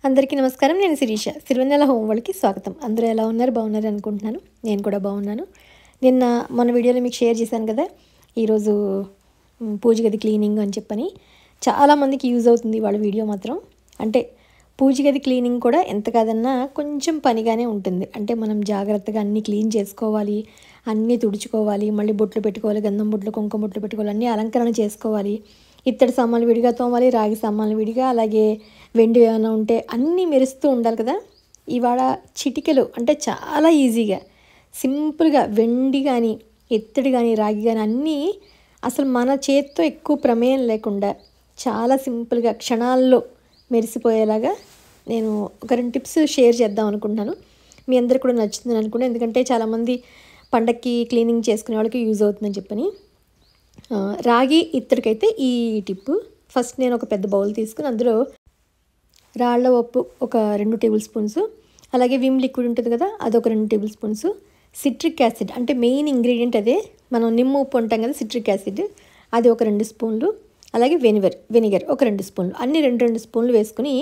అందరికీ నమస్కారం. నేను శిరీష. సిరివెన్నెల హోమ్ వరల్డ్‌కి స్వాగతం. అందరూ ఎలా ఉన్నారు? బాగున్నారు అనుకుంటున్నాను. నేను కూడా బాగున్నాను. మన వీడియోలో మీకు షేర్ చేశాను కదా! ఈరోజు పూజ గది క్లీనింగ్ అని చెప్పని. చాలామందికి యూజ్ అవుతుంది వాళ్ళ వీడియో మాత్రం. అంటే పూజ గది క్లీనింగ్ కూడా ఎంత కాదన్నా కొంచెం పనిగానే ఉంటుంది. అంటే మనం జాగ్రత్తగా అన్నీ క్లీన్ చేసుకోవాలి, అన్నీ తుడుచుకోవాలి, మళ్ళీ బొట్లు పెట్టుకోవాలి, గంధం బొట్లు, కుంకుమ బొట్లు పెట్టుకోవాలి, అన్నీ అలంకరణ చేసుకోవాలి. ఇత్తడి సామాన్లు విడిగా తోమాలి, రాగి సామాన్లు విడిగా, అలాగే వెండి ఏమైనా ఉంటే అన్నీ మెరుస్తూ ఉండాలి కదా! ఇవాళ చిటికెలు అంటే చాలా ఈజీగా సింపుల్గా వెండి కానీ, ఇత్తడి కానీ, రాగి కానీ అన్నీ అసలు మన చేత్తో ఎక్కువ ప్రమేయం లేకుండా చాలా సింపుల్గా క్షణాల్లో మెరిసిపోయేలాగా నేను ఒక 2 టిప్స్ షేర్ చేద్దాం అనుకుంటున్నాను. మీ అందరికి కూడా నచ్చుతుందని అనుకుంటున్నాను. ఎందుకంటే చాలామంది పండక్కి క్లీనింగ్ చేసుకునే వాళ్ళకి యూజ్ అవుతుందని చెప్పని. రాగి ఇత్తడికైతే ఈ టిప్పు. ఫస్ట్ నేను ఒక పెద్ద బౌల్ తీసుకుని అందులో రాళ్ళ ఉప్పు ఒక 2 టేబుల్ స్పూన్స్, అలాగే విమ్ లిక్విడ్ ఉంటుంది కదా, అదొక 2 టేబుల్ స్పూన్స్, సిట్రిక్ యాసిడ్ అంటే మెయిన్ ఇంగ్రీడియంట్ అదే, మనం నిమ్మ ఉప్పు అంటాం కదా, సిట్రిక్ యాసిడ్ అది ఒక 2 స్పూన్లు, అలాగే వెనిగర్ ఒక 2 స్పూన్లు, అన్ని 2 స్పూన్లు వేసుకుని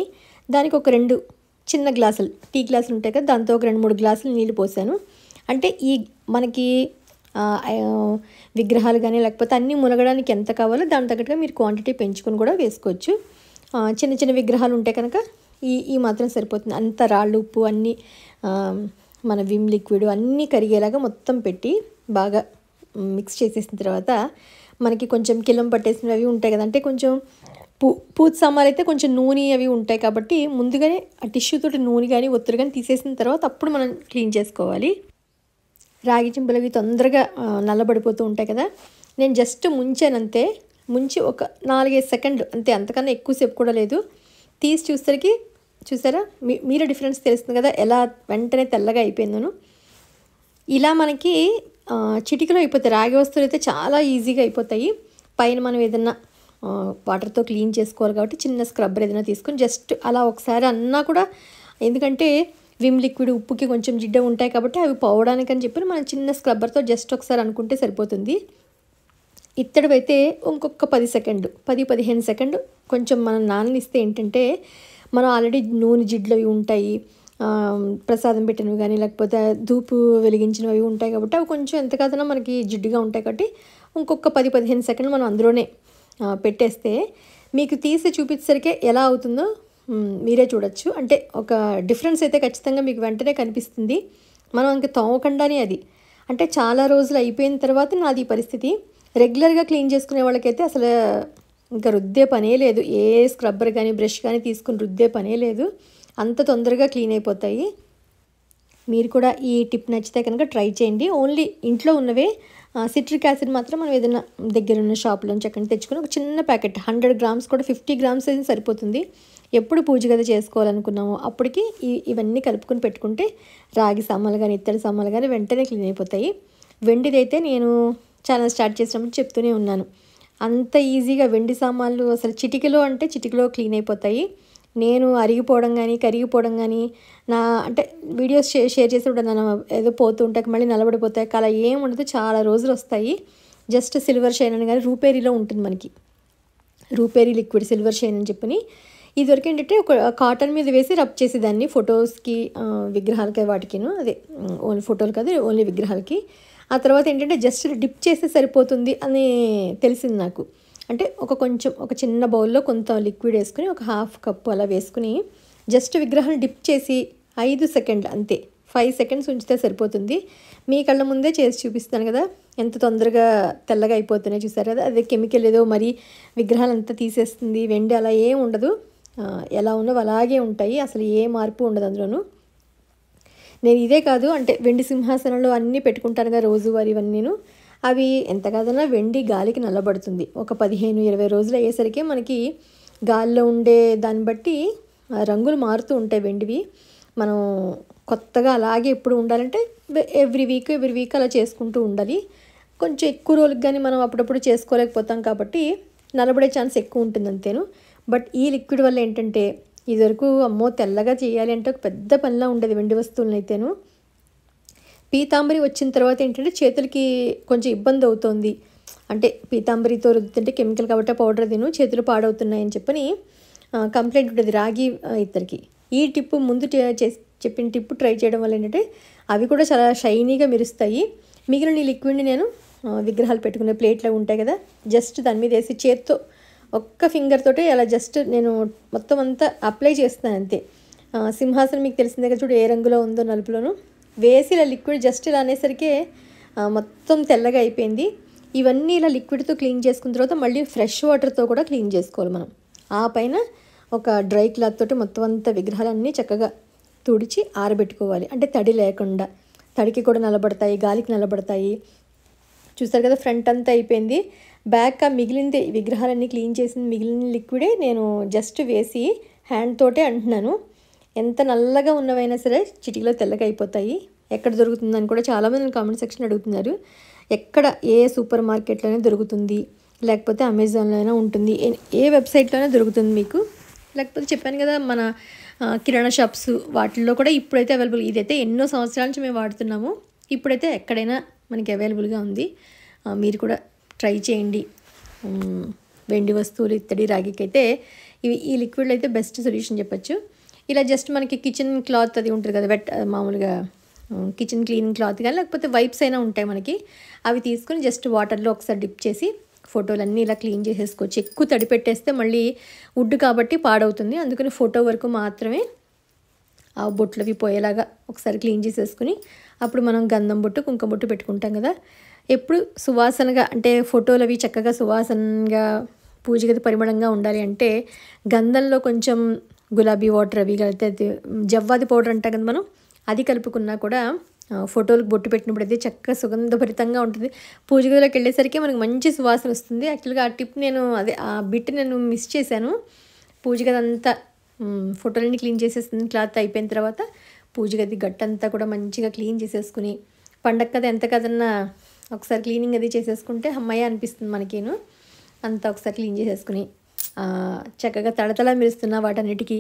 దానికి ఒక 2 చిన్న గ్లాసులు టీ గ్లాసులు ఉంటాయి కదా, దాంతో ఒక 2-3 గ్లాసులు నీళ్ళు పోసాను. అంటే ఈ మనకి విగ్రహాలు కానీ లేకపోతే అన్నీ మునగడానికి ఎంత కావాలో దాని తగ్గట్టుగా మీరు క్వాంటిటీ పెంచుకొని కూడా వేసుకోవచ్చు. చిన్న చిన్న విగ్రహాలు ఉంటే కనుక ఈ మాత్రం సరిపోతుంది. అంత రాళ్ళు ఉప్పు అన్నీ మన విమ్ లిక్విడ్ అన్నీ కరిగేలాగా మొత్తం పెట్టి బాగా మిక్స్ చేసేసిన తర్వాత మనకి కొంచెం కిలం పట్టేసినవి అవి ఉంటాయి కదా, అంటే కొంచెం పూజ సామాన్లు అయితే కొంచెం నూనె అవి ఉంటాయి కాబట్టి ముందుగానే ఆ టిష్యూ తోటి నూనె కానీ ఒత్తులు కానీ తీసేసిన తర్వాత అప్పుడు మనం క్లీన్ చేసుకోవాలి. రాగి చెంబులు అవి తొందరగా నల్లబడిపోతూ ఉంటాయి కదా, నేను జస్ట్ ముంచానంతే. ముంచి ఒక 4-5 సెకండ్లు అంతే, అంతకన్నా ఎక్కువసేపు కూడా లేదు. తీసి చూసేసరికి చూసారా మీరే డిఫరెన్స్ తెలుస్తుంది కదా, ఎలా వెంటనే తెల్లగా అయిపోయిందను. ఇలా మనకి చిటికలో అయిపోతాయి. రాగి వస్తువులు అయితే చాలా ఈజీగా అయిపోతాయి. పైన మనం ఏదన్నా వాటర్తో క్లీన్ చేసుకోవాలి కాబట్టి చిన్న స్క్రబ్బర్ ఏదైనా తీసుకొని జస్ట్ అలా ఒకసారి అన్నా కూడా, ఎందుకంటే విమ్ లిక్విడ్ ఉప్పుకి కొంచెం జిడ్డ ఉంటాయి కాబట్టి అవి పోవడానికని చెప్పి మనం చిన్న స్క్రబ్బర్తో జస్ట్ ఒకసారి అనుకుంటే సరిపోతుంది. ఇత్తడివైతే ఇంకొక 10-15 సెకండ్ కొంచెం మనం నాననిస్తే ఏంటంటే మనం ఆల్రెడీ నూనె జిడ్లు అవి ఉంటాయి, ప్రసాదం పెట్టినవి కానీ లేకపోతే ధూపు వెలిగించినవి ఉంటాయి కాబట్టి అవి కొంచెం ఎంత కాదన్నా మనకి జిడ్డుగా ఉంటాయి కాబట్టి ఇంకొక 10-15 సెకండ్లు మనం అందులోనే పెట్టేస్తే మీకు తీసి చూపించేసరికి ఎలా అవుతుందో మీరే చూడొచ్చు. అంటే ఒక డిఫరెన్స్ అయితే ఖచ్చితంగా మీకు వెంటనే కనిపిస్తుంది. మనం ఇంక తోమకుండానే అది అంటే చాలా రోజులు అయిపోయిన తర్వాత నాది ఈ పరిస్థితి. రెగ్యులర్గా క్లీన్ చేసుకునే వాళ్ళకైతే అసలు ఇంకా రుద్దే పనే లేదు. ఏ స్క్రబ్బర్ కానీ బ్రష్ కానీ తీసుకుని రుద్దే పనే లేదు. అంత తొందరగా క్లీన్ అయిపోతాయి. మీరు కూడా ఈ టిప్ నచ్చితే కనుక ట్రై చేయండి. ఓన్లీ ఇంట్లో ఉన్నవే. సిట్రిక్ యాసిడ్ మాత్రం మనం ఏదైనా దగ్గరున్న షాప్లోంచి అక్కడిని తెచ్చుకొని ఒక చిన్న ప్యాకెట్ 100 గ్రామ్స్ కూడా 50 గ్రామ్స్ అయితే సరిపోతుంది. ఎప్పుడు పూజ గది చేసుకోవాలనుకున్నామో అప్పటికి ఇవన్నీ కలుపుకొని పెట్టుకుంటే రాగి సామాన్లు కానీ ఇత్తడి సామాన్లు కానీ వెంటనే క్లీన్ అయిపోతాయి. వెండిదైతే నేను ఛానల్ స్టార్ట్ చేసినప్పుడు చెప్తూనే ఉన్నాను, అంత ఈజీగా వెండి సామాన్లు అసలు చిటికలో క్లీన్ అయిపోతాయి. నేను అరిగిపోవడం కానీ కరిగిపోవడం కానీ అంటే వీడియోస్ షేర్ చేసినప్పుడు నన్ను ఏదో పోతూ ఉంటాయి, మళ్ళీ నలబడిపోతాయి, అలా ఏం ఉండదు, చాలా రోజులు వస్తాయి. జస్ట్ సిల్వర్ షైన్ అని కానీ రూపేరీలో ఉంటుంది మనకి, రూపేరీ లిక్విడ్ సిల్వర్ షైన్ అని చెప్పని. ఇదివరకు ఏంటంటే ఒక కాటన్ మీద వేసి రబ్ చేసేదాన్ని ఫొటోస్కి, విగ్రహాలకి, వాటికిను, అదే ఓన్లీ ఫోటోలు కాదు ఓన్లీ విగ్రహాలకి. ఆ తర్వాత ఏంటంటే జస్ట్ డిప్ చేస్తే సరిపోతుంది అని తెలిసింది నాకు. అంటే ఒక చిన్న బౌల్లో కొంత లిక్విడ్ వేసుకుని ఒక 1/2 కప్పు అలా వేసుకుని జస్ట్ విగ్రహాన్ని డిప్ చేసి 5 సెకండ్లు అంతే, 5 సెకండ్స్ ఉంచితే సరిపోతుంది. మీ కళ్ళ ముందే చేసి చూపిస్తాను కదా ఎంత తొందరగా తెల్లగా అయిపోతున్నాయి, చూసారు కదా. అదే కెమికల్ ఏదో మరి విగ్రహాలు అంతా తీసేస్తుంది, వెండి అలా ఏం ఉండదు, ఎలా ఉన్నవి అలాగే ఉంటాయి, అసలు ఏ మార్పు ఉండదు అందులోనూ. నేను ఇదే కాదు అంటే వెండి సింహాసనంలో అన్నీ పెట్టుకుంటాను కదా రోజువారీ ఇవన్నీను, అవి ఎంత కాదన్నా వెండి గాలికి నల్లబడుతుంది. ఒక 15-20 రోజులు అయ్యేసరికి మనకి గాలిలో ఉండే దాన్ని బట్టి రంగులు మారుతూ ఉంటాయి వెండివి. మనం కొత్తగా అలాగే ఎప్పుడు ఉండాలంటే ఎవ్రీ వీక్ అలా చేసుకుంటూ ఉండాలి. కొంచెం ఎక్కువ రోజులకు కానీ మనం అప్పుడప్పుడు చేసుకోలేకపోతాం కాబట్టి నల్లబడే ఛాన్స్ ఎక్కువ ఉంటుంది అంతేను. బట్ ఈ లిక్విడ్ వల్ల ఏంటంటే ఇదివరకు అమ్మో తెల్లగా చేయాలి అంటే ఒక పెద్ద పనిలా ఉండేది వెండి వస్తువులను అయితేను. పీతాంబరి వచ్చిన తర్వాత ఏంటంటే చేతులకి కొంచెం ఇబ్బంది అవుతుంది. అంటే పీతాంబరితో రుద్దుతుంటే కెమికల్ కాబట్టి పౌడర్ చేతులు పాడవుతున్నాయని చెప్పని కంప్లైంట్ ఉండేది రాగి ఇద్దరికి. ఈ టిప్పు ముందు చెప్పిన టిప్పు ట్రై చేయడం వల్ల ఏంటంటే అవి కూడా చాలా షైనీగా మెరుస్తాయి. మిగిలిన ఈ లిక్విడ్ని నేను విగ్రహాలు పెట్టుకునే ప్లేట్లో ఉంటాయి కదా, జస్ట్ దాని మీద వేసి చేత్తో ఒక్క ఫింగర్ తోటి అలా జస్ట్ నేను మొత్తం అంతా అప్లై చేస్తాను అంతే. సింహాసనం మీకు తెలిసిందే కదా, చూడు ఏ రంగులో ఉందో, నలుపులోను వేసి ఇలా లిక్విడ్ జస్ట్ ఇలా అనేసరికి మొత్తం తెల్లగా అయిపోయింది. ఇవన్నీ ఇలా లిక్విడ్తో క్లీన్ చేసుకున్న తర్వాత మళ్ళీ ఫ్రెష్ వాటర్తో కూడా క్లీన్ చేసుకోవాలి మనం. ఆ పైన ఒక డ్రై క్లాత్ తోటి మొత్తం అంతా విగ్రహాలన్నీ చక్కగా తుడిచి ఆరబెట్టుకోవాలి. అంటే తడి లేకుండా, తడికి కూడా నలబడతాయి, గాలికి నలబడతాయి. చూసారు కదా, ఫ్రంట్ అంతా అయిపోయింది. బ్యాక్ మిగిలింది విగ్రహాలన్నీ క్లీన్ చేసిన మిగిలిన లిక్విడే నేను జస్ట్ వేసి హ్యాండ్ తోటే అంటున్నాను. ఎంత నల్లగా ఉన్నవైనా సరే చిటికలో తెల్లగా అయిపోతాయి. ఎక్కడ దొరుకుతుందని కూడా చాలామంది కామెంట్ సెక్షన్ అడుగుతున్నారు. ఎక్కడ ఏ సూపర్ మార్కెట్లోనే దొరుకుతుంది, లేకపోతే అమెజాన్లో అయినా ఉంటుంది, ఏ వెబ్సైట్లోనే దొరుకుతుంది మీకు. లేకపోతే చెప్పాను కదా మన కిరాణా షాప్స్ వాటిల్లో కూడా ఇప్పుడైతే అవైలబుల్. ఇదైతే ఎన్నో సంవత్సరాల నుంచి మేము వాడుతున్నాము. ఇప్పుడైతే ఎక్కడైనా మనకి అవైలబుల్గా ఉంది. మీరు కూడా ట్రై చేయండి. వెండి వస్తువులు, ఇత్తడి, రాగికి అయితే ఈ లిక్విడ్లో అయితే బెస్ట్ సొల్యూషన్ చెప్పచ్చు. ఇలా జస్ట్ మనకి కిచెన్ క్లాత్ అది ఉంటుంది కదా, మామూలుగా కిచెన్ క్లీనింగ్ క్లాత్ కానీ లేకపోతే వైప్స్ అయినా ఉంటాయి మనకి, అవి తీసుకొని జస్ట్ వాటర్లో ఒకసారి డిప్ చేసి ఫోటోలన్నీ ఇలా క్లీన్ చేసేసుకోవచ్చు. ఎక్కువ తడి పెట్టేస్తే మళ్ళీ వుడ్ కాబట్టి పాడవుతుంది. అందుకని ఫోటో వరకు మాత్రమే ఆ బొట్లవి పోయేలాగా ఒకసారి క్లీన్ చేసేసుకుని అప్పుడు మనం గంధం బొట్టు, కుంకుమ బొట్టు పెట్టుకుంటాం కదా. ఎప్పుడు సువాసనగా, అంటే ఫోటోలు అవి చక్కగా సువాసనగా, పూజ గది పరిమళంగా ఉండాలి అంటే గంధంలో కొంచెం గులాబీ వాటర్ అవి కలిపితే, జవ్వాది పౌడర్ అంటాం కదా మనం, అది కలుపుకున్నా కూడా ఫోటోలకు బొట్టు పెట్టినప్పుడు అయితే చక్కగా సుగంధభరితంగా ఉంటుంది. పూజ గదిలోకి వెళ్ళేసరికి మనకు మంచి సువాసన వస్తుంది. యాక్చువల్గా ఆ టిప్ నేను ఆ బిట్ నేను మిస్ చేశాను. పూజ గది అంతా ఫోటోలన్నీ క్లీన్ చేసేస్తుంది. క్లాత్ అయిపోయిన తర్వాత పూజ గది గట్టంతా కూడా మంచిగా క్లీన్ చేసేసుకుని, పండగ కదా ఎంత కదన్నా ఒకసారి క్లీనింగ్ అది చేసేసుకుంటే అమ్మాయి అనిపిస్తుంది మనకేను. అంతా ఒకసారి క్లీన్ చేసేసుకుని చక్కగా తడతలా మెరుస్తున్న వాటన్నిటికీ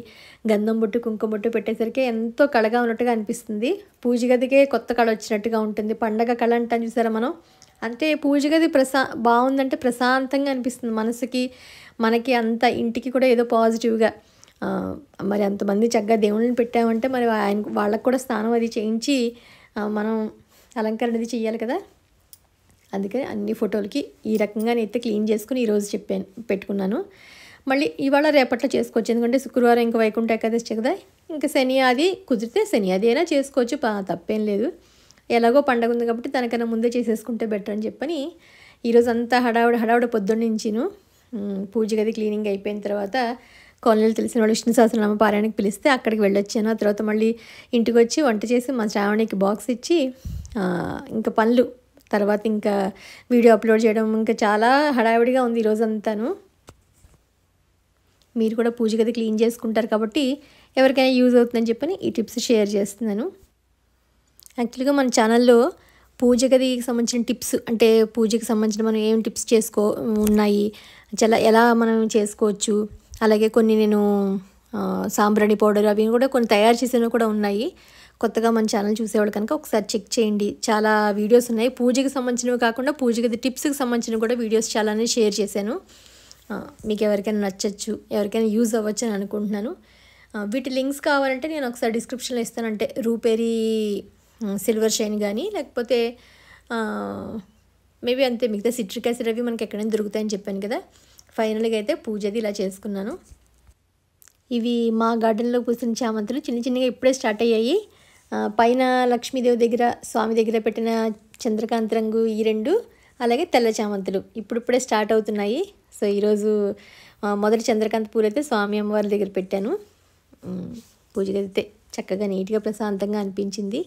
గంధం బొట్టు, కుంకుమ బొట్టు పెట్టేసరికి ఎంతో కళగా ఉన్నట్టుగా అనిపిస్తుంది. పూజ గదికే కొత్త కళ వచ్చినట్టుగా ఉంటుంది. పండగ కళ అంటాం చూసారా మనం. అంటే పూజ గది బాగుందంటే ప్రశాంతంగా అనిపిస్తుంది మనసుకి, మనకి, అంత ఇంటికి కూడా ఏదో పాజిటివ్గా. మరి అంతమంది చక్కగా దేవుళ్ళని పెట్టామంటే మరి వాళ్ళకు కూడా స్నానం అది చేయించి మనం అలంకరణ అది చెయ్యాలి కదా. అందుకని అన్ని ఫోటోలకి ఈ రకంగా నేనైతే క్లీన్ చేసుకుని ఈరోజు పెట్టుకున్నాను. మళ్ళీ ఇవాళ రేపట్లో చేసుకోవచ్చు, ఎందుకంటే శుక్రవారం ఇంకా వైకుంఠ ఏకాదశి కదా. ఇంకా శని అది కుదిరితే శని అది అయినా చేసుకోవచ్చు, తప్పేం లేదు. ఎలాగో పండగ ఉంది కాబట్టి దానికన్నా ముందే చేసేసుకుంటే బెటర్ అని చెప్పని ఈరోజు అంతా హడావుడి పొద్దున్నుంచిను. పూజ గది క్లీనింగ్ అయిపోయిన తర్వాత కాలనీలో తెలిసిన వాళ్ళు విష్ణు సహస్రనామ పారాయణకి పిలిస్తే అక్కడికి వెళ్ళొచ్చాను. ఆ తర్వాత మళ్ళీ ఇంటికి వచ్చి వంట చేసి మా శ్రావణికి బాక్స్ ఇచ్చి ఇంకా పనులు, తర్వాత ఇంకా వీడియో అప్లోడ్ చేయడం, ఇంకా చాలా హడావిడిగా ఉంది ఈరోజంతాను. మీరు కూడా పూజ గది క్లీన్ చేసుకుంటారు కాబట్టి ఎవరికైనా యూజ్ అవుతుందని చెప్పని ఈ టిప్స్ షేర్ చేస్తున్నాను. యాక్చువల్గా మన ఛానల్లో పూజ గదికి సంబంధించిన టిప్స్, అంటే పూజకి సంబంధించిన మనం ఏం టిప్స్ ఉన్నాయి, ఎలా మనం చేసుకోవచ్చు, అలాగే కొన్ని నేను సాంబ్రాణి పౌడర్ అవి కూడా కొన్ని తయారు చేసినవి కూడా ఉన్నాయి. కొత్తగా మన ఛానల్ చూసేవాళ్ళు కనుక ఒకసారి చెక్ చేయండి. చాలా వీడియోస్ ఉన్నాయి, పూజకి సంబంధించినవి కాకుండా పూజ గది టిప్స్కి సంబంధించినవి కూడా వీడియోస్ చాలానే షేర్ చేశాను. మీకు ఎవరికైనా నచ్చచ్చు, ఎవరికైనా యూజ్ అవ్వచ్చు అని అనుకుంటున్నాను. వీటి లింక్స్ కావాలంటే నేను ఒకసారి డిస్క్రిప్షన్లో ఇస్తాను. అంటే రూపేరీ సిల్వర్ షైన్ కానీ లేకపోతే మేబీ అంతే, మిగతా సిట్రిక్ యాసిడ్ అవి మనకి ఎక్కడైనా దొరుకుతాయని చెప్పాను కదా. ఫైనల్గా అయితే పూజది ఇలా చేసుకున్నాను. ఇవి మా గార్డెన్లో పూసిన చామంతులు చిన్నగా ఇప్పుడే స్టార్ట్ అయ్యాయి. పైన లక్ష్మీదేవి దగ్గర, స్వామి దగ్గర పెట్టిన చంద్రకాంత రంగు ఈ రెండు, అలాగే తెల్ల చామంతులు ఇప్పుడిప్పుడే స్టార్ట్ అవుతున్నాయి. సో ఈరోజు మొదటి చంద్రకాంత పూలు అయితే స్వామి అమ్మవారి దగ్గర పెట్టాను. పూజ గదితే చక్కగా నీట్గా ప్రశాంతంగా అనిపించింది.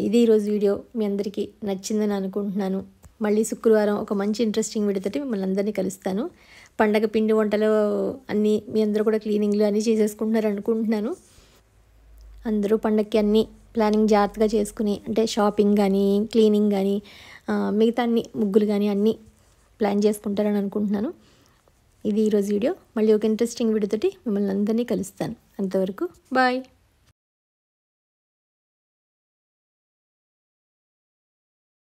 ఇది ఈరోజు వీడియో మీ అందరికీ నచ్చిందని అనుకుంటున్నాను. మళ్ళీ శుక్రవారం ఒక మంచి ఇంట్రెస్టింగ్ వీడియోతోటి మిమ్మల్ని అందరినీ కలుస్తాను. పండగ పిండి వంటలు అన్నీ మీ అందరూ కూడా క్లీనింగ్లు అన్నీ చేసేసుకుంటున్నారు అనుకుంటున్నాను. అందరూ పండగకి అన్నీ ప్లానింగ్ జాగ్రత్తగా చేసుకుని, అంటే షాపింగ్ కానీ, క్లీనింగ్ కానీ, మిగతా అన్ని ముగ్గులు కానీ అన్నీ ప్లాన్ చేసుకుంటారని అనుకుంటున్నాను. ఇది ఈరోజు వీడియో. మళ్ళీ ఒక ఇంట్రెస్టింగ్ వీడియోతోటి మిమ్మల్ని అందరినీ కలుస్తాను. అంతవరకు బాయ్.